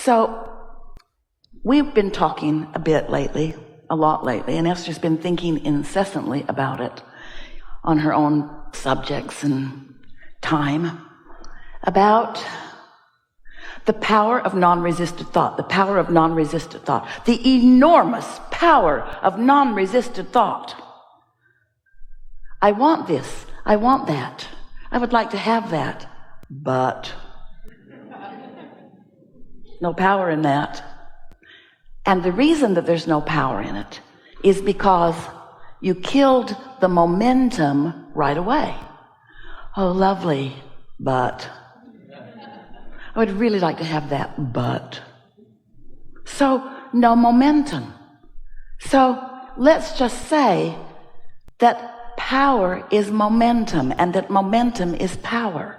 So we've been talking a lot lately, and Esther's been thinking incessantly about it on her own subjects and time, about the power of non-resisted thought, the enormous power of non-resisted thought. I want this, I want that, I would like to have that, but no power in that. And the reason that there's no power in it is because you killed the momentum right away. Oh, lovely, but I would really like to have that, but. So, no momentum. So, let's just say that power is momentum, and that momentum is power.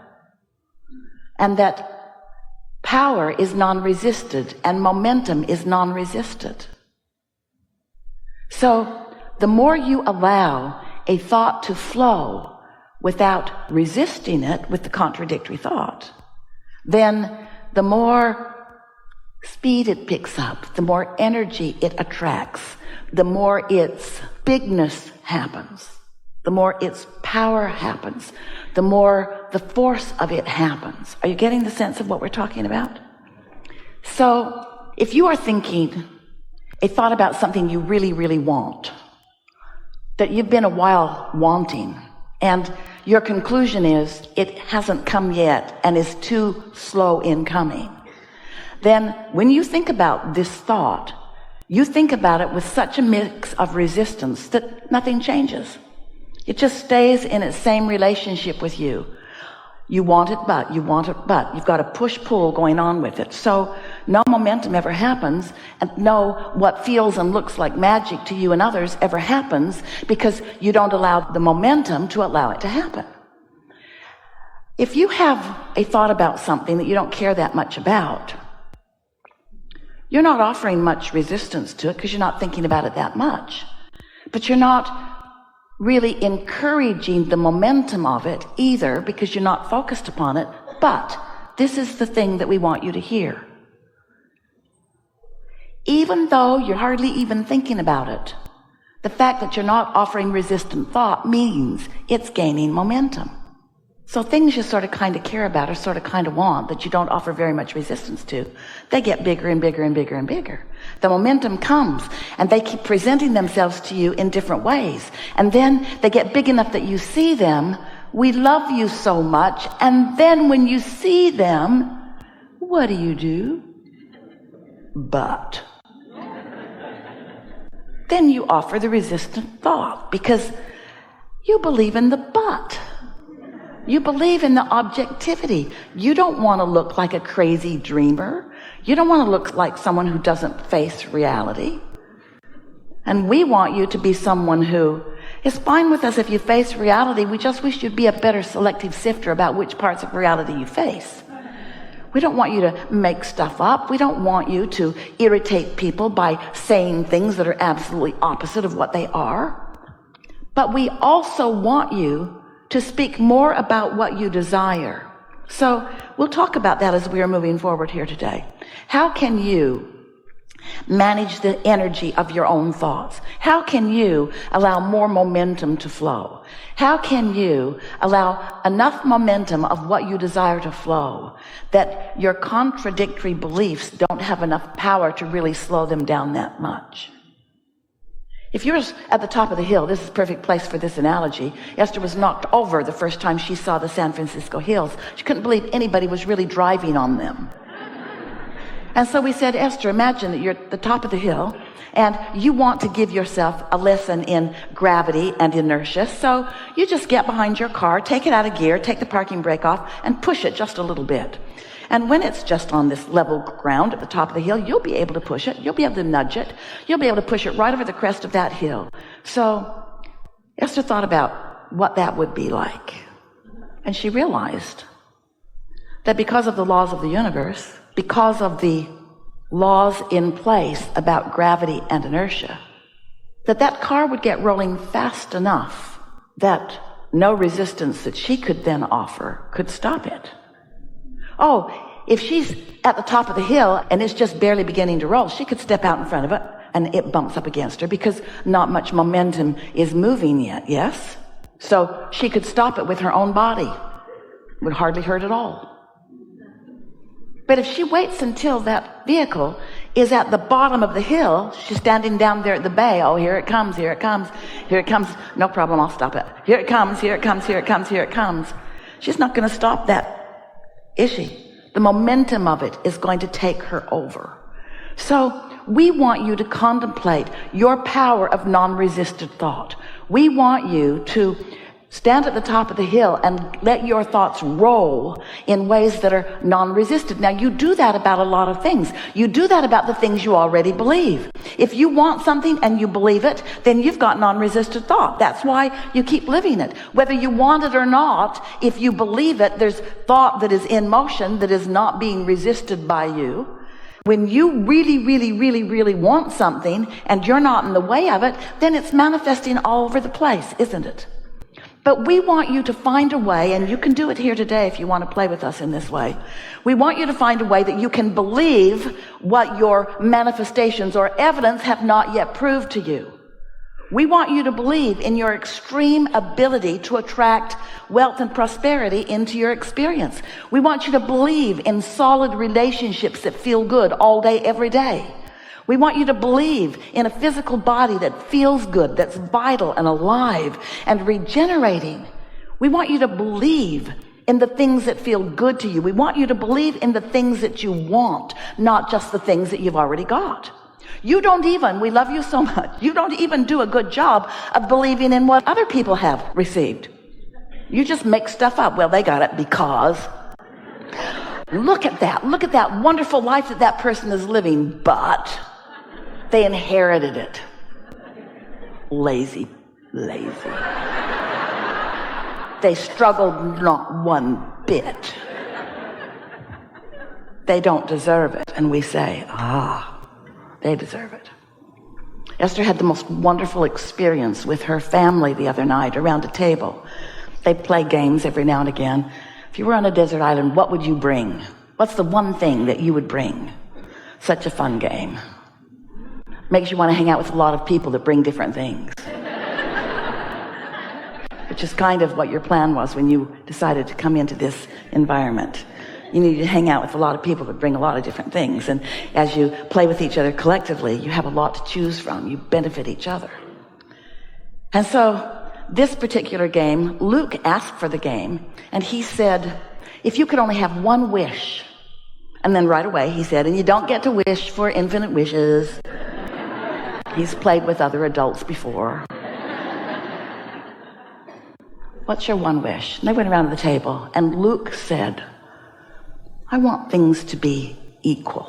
And that power is non-resisted, and momentum is non-resisted. So, the more you allow a thought to flow without resisting it with the contradictory thought, then the more speed it picks up, the more energy it attracts, the more its bigness happens, the more its power happens, the more the force of it happens. Are you getting the sense of what we're talking about? So, if you are thinking a thought about something you really, really want, that you've been a while wanting, and your conclusion is it hasn't come yet and is too slow in coming, then when you think about this thought, you think about it with such a mix of resistance that nothing changes. It just stays in its same relationship with you. You want it, but you want it, but you've got a push-pull going on with it. So no momentum ever happens, and no what feels and looks like magic to you and others ever happens, because you don't allow the momentum to allow it to happen. If you have a thought about something that you don't care that much about, you're not offering much resistance to it because you're not thinking about it that much. But you're not really encouraging the momentum of it either, because you're not focused upon it. But this is the thing that we want you to hear. Even though you're hardly even thinking about it, the fact that you're not offering resistant thought means it's gaining momentum. So things you sort of kind of care about or sort of kind of want that you don't offer very much resistance to, they get bigger and bigger and bigger and bigger. The momentum comes, and they keep presenting themselves to you in different ways. And then they get big enough that you see them. We love you so much. And then when you see them, what do? But. Then you offer the resistant thought, because you believe in the but. You believe in the objectivity. You don't want to look like a crazy dreamer. You don't want to look like someone who doesn't face reality. And we want you to be someone who is fine with us if you face reality. We just wish you'd be a better selective sifter about which parts of reality you face. We don't want you to make stuff up. We don't want you to irritate people by saying things that are absolutely opposite of what they are. But we also want you to speak more about what you desire. So we'll talk about that as we are moving forward here today. How can you manage the energy of your own thoughts? How can you allow more momentum to flow? How can you allow enough momentum of what you desire to flow that your contradictory beliefs don't have enough power to really slow them down that much? If you're at the top of the hill, this is a perfect place for this analogy. Esther was knocked over the first time she saw the San Francisco hills. She couldn't believe anybody was really driving on them. And so we said, Esther, imagine that you're at the top of the hill and you want to give yourself a lesson in gravity and inertia. So you just get behind your car, take it out of gear, take the parking brake off, and push it just a little bit. And when it's just on this level ground at the top of the hill, you'll be able to push it. You'll be able to nudge it. You'll be able to push it right over the crest of that hill. So Esther thought about what that would be like. And she realized that because of the laws of the universe, because of the laws in place about gravity and inertia, that car would get rolling fast enough that no resistance that she could then offer could stop it. Oh, if she's at the top of the hill and it's just barely beginning to roll, she could step out in front of it and it bumps up against her because not much momentum is moving yet, yes? So she could stop it with her own body. It would hardly hurt at all. But if she waits until that vehicle is at the bottom of the hill, she's standing down there at the bay. Oh, here it comes, here it comes, here it comes. No problem, I'll stop it. Here it comes, here it comes, here it comes, here it comes. She's not going to stop that, is she? The momentum of it is going to take her over. So we want you to contemplate your power of non-resisted thought. We want you to stand at the top of the hill and let your thoughts roll in ways that are non-resisted. Now, you do that about a lot of things. You do that about the things you already believe. If you want something and you believe it, then you've got non-resisted thought. That's why you keep living it. Whether you want it or not, if you believe it, there's thought that is in motion that is not being resisted by you. When you really, really, really, really want something and you're not in the way of it, then it's manifesting all over the place, isn't it? But we want you to find a way, and you can do it here today if you want to play with us in this way. We want you to find a way that you can believe what your manifestations or evidence have not yet proved to you. We want you to believe in your extreme ability to attract wealth and prosperity into your experience. We want you to believe in solid relationships that feel good all day, every day. We want you to believe in a physical body that feels good, that's vital and alive and regenerating. We want you to believe in the things that feel good to you. We want you to believe in the things that you want, not just the things that you've already got. You don't even, we love you so much, you don't even do a good job of believing in what other people have received. You just make stuff up. Well, they got it because. Look at that wonderful life that that person is living, but they inherited it. Lazy. They struggled not one bit. They don't deserve it. And we say, they deserve it. Esther had the most wonderful experience with her family the other night around a table. They play games every now and again. If you were on a desert island, what would you bring? What's the one thing that you would bring? Such a fun game. Makes you want to hang out with a lot of people that bring different things. Which is kind of what your plan was when you decided to come into this environment. You need to hang out with a lot of people that bring a lot of different things. And as you play with each other collectively, you have a lot to choose from. You benefit each other. And so this particular game, Luke asked for the game, and he said, if you could only have one wish. And then right away he said, and you don't get to wish for infinite wishes. He's played with other adults before. What's your one wish? And they went around the table, and Luke said, I want things to be equal.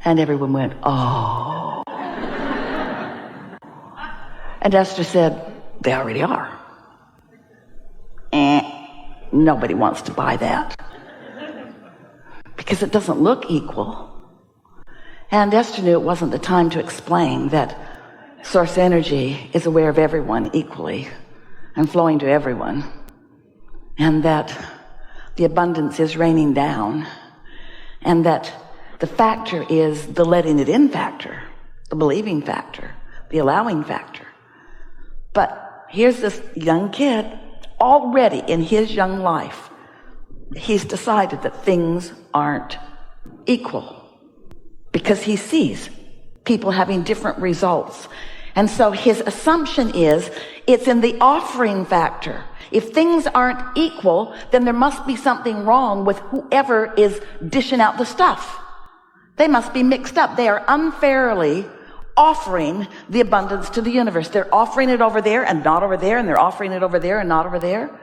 And everyone went, oh. And Esther said, they already are. Nobody wants to buy that. Because it doesn't look equal. And Esther knew it wasn't the time to explain that source energy is aware of everyone equally and flowing to everyone. And that the abundance is raining down, and that the factor is the letting it in factor, the believing factor, the allowing factor. But here's this young kid, already in his young life, he's decided that things aren't equal because he sees people having different results. And so his assumption is it's in the offering factor. If things aren't equal, then there must be something wrong with whoever is dishing out the stuff. They must be mixed up. They are unfairly offering the abundance to the universe. They're offering it over there and not over there, and they're offering it over there and not over there.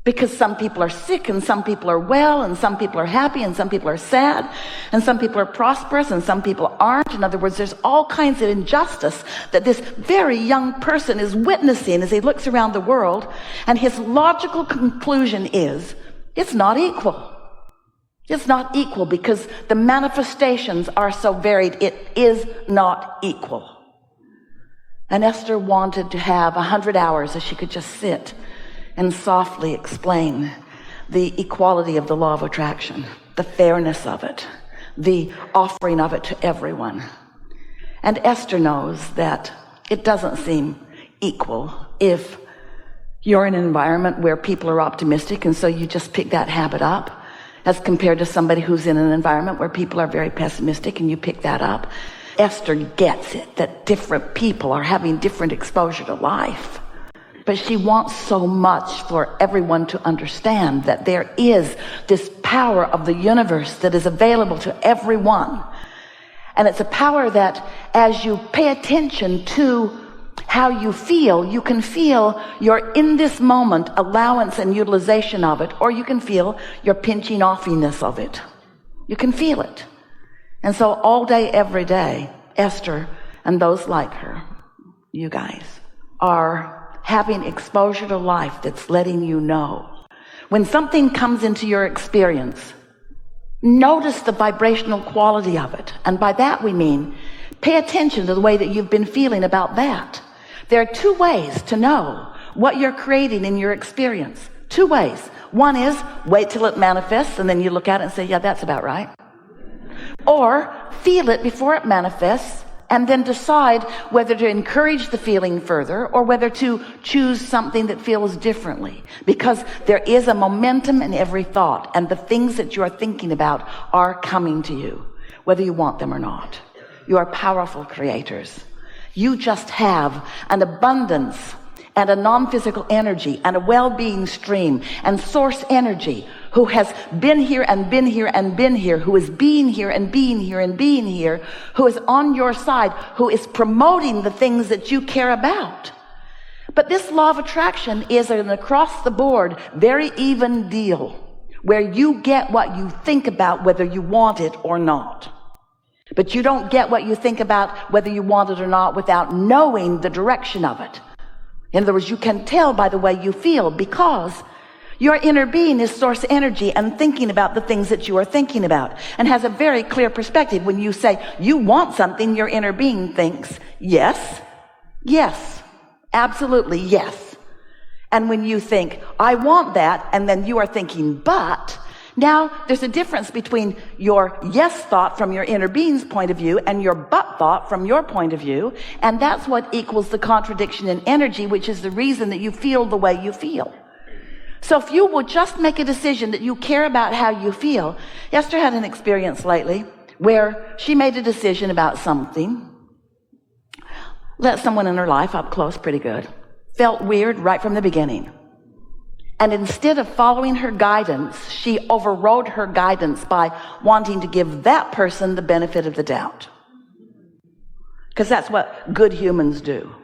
Because some people are sick, and some people are well, and some people are happy, and some people are sad, and some people are prosperous, and some people aren't. In other words, there's all kinds of injustice that this very young person is witnessing as he looks around the world, and his logical conclusion is, it's not equal. It's not equal because the manifestations are so varied. It is not equal. And Esther wanted to have 100 hours that she could just sit and softly explain the equality of the law of attraction. the fairness of it, the offering of it to everyone. And Esther knows that it doesn't seem equal if you're in an environment where people are optimistic, and so you just pick that habit up, as compared to somebody who's in an environment where people are very pessimistic and you pick that up. Esther gets it that different people are having different exposure to life. But she wants so much for everyone to understand that there is this power of the universe that is available to everyone. And it's a power that as you pay attention to how you feel, you can feel your in this moment allowance and utilization of it, or you can feel your pinching offiness of it. You can feel it. And so all day, every day, Esther and those like her, you guys, are having exposure to life that's letting you know. When something comes into your experience, notice the vibrational quality of it. And by that we mean, pay attention to the way that you've been feeling about that. There are two ways to know what you're creating in your experience. Two ways. One is wait till it manifests and then you look at it and say, yeah, that's about right. Or feel it before it manifests and then decide whether to encourage the feeling further or whether to choose something that feels differently. Because there is a momentum in every thought, and the things that you are thinking about are coming to you, whether you want them or not. You are powerful creators. You just have an abundance and a non-physical energy and a well-being stream and source energy who has been here and been here and been here, who is being here and being here and being here, who is on your side, who is promoting the things that you care about. But this law of attraction is an across the board, very even deal, where you get what you think about whether you want it or not. But you don't get what you think about whether you want it or not without knowing the direction of it. In other words, you can tell by the way you feel, because your inner being is source energy and thinking about the things that you are thinking about, and has a very clear perspective. When you say you want something, your inner being thinks, yes, yes, absolutely yes. And when you think, I want that, and then you are thinking, but... Now, there's a difference between your yes thought from your inner being's point of view and your but thought from your point of view. And that's what equals the contradiction in energy, which is the reason that you feel the way you feel. So if you will just make a decision that you care about how you feel. Esther had an experience lately where she made a decision about something. Let someone in her life up close pretty good. Felt weird right from the beginning. And instead of following her guidance, she overrode her guidance by wanting to give that person the benefit of the doubt. Because that's what good humans do.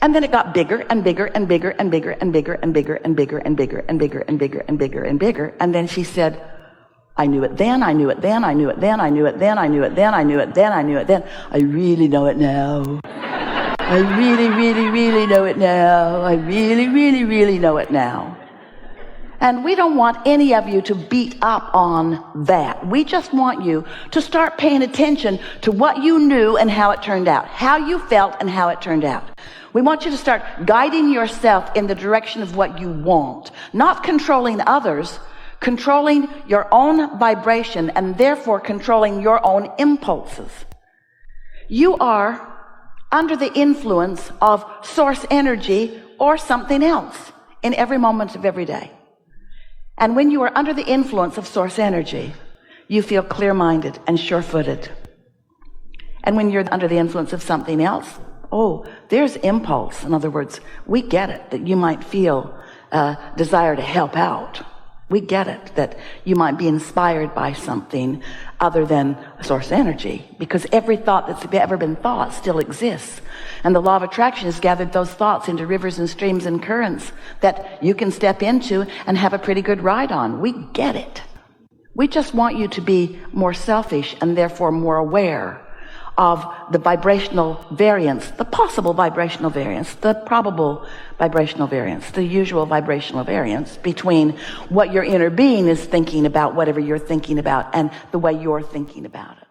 And then it got bigger and bigger and bigger and bigger and bigger and bigger and bigger and bigger and bigger and bigger and bigger and bigger. And then she said, I knew it then, I knew it then, I knew it then, I knew it then, I knew it then, I knew it then, I knew it then. I really know it now. I really, really, really know it now. I really, really, really know it now. And we don't want any of you to beat up on that. We just want you to start paying attention to what you knew and how it turned out, how you felt and how it turned out. We want you to start guiding yourself in the direction of what you want, not controlling others, controlling your own vibration and therefore controlling your own impulses. You are under the influence of source energy or something else in every moment of every day. And when you are under the influence of source energy, you feel clear-minded and sure-footed. And when you're under the influence of something else, there's impulse. In other words, we get it, that you might feel a desire to help out. We get it, that you might be inspired by something other than source energy, because every thought that's ever been thought still exists. And the law of attraction has gathered those thoughts into rivers and streams and currents that you can step into and have a pretty good ride on. We get it. We just want you to be more selfish and therefore more aware of the vibrational variance, the possible vibrational variance, the probable vibrational variance, the usual vibrational variance between what your inner being is thinking about, whatever you're thinking about, and the way you're thinking about it.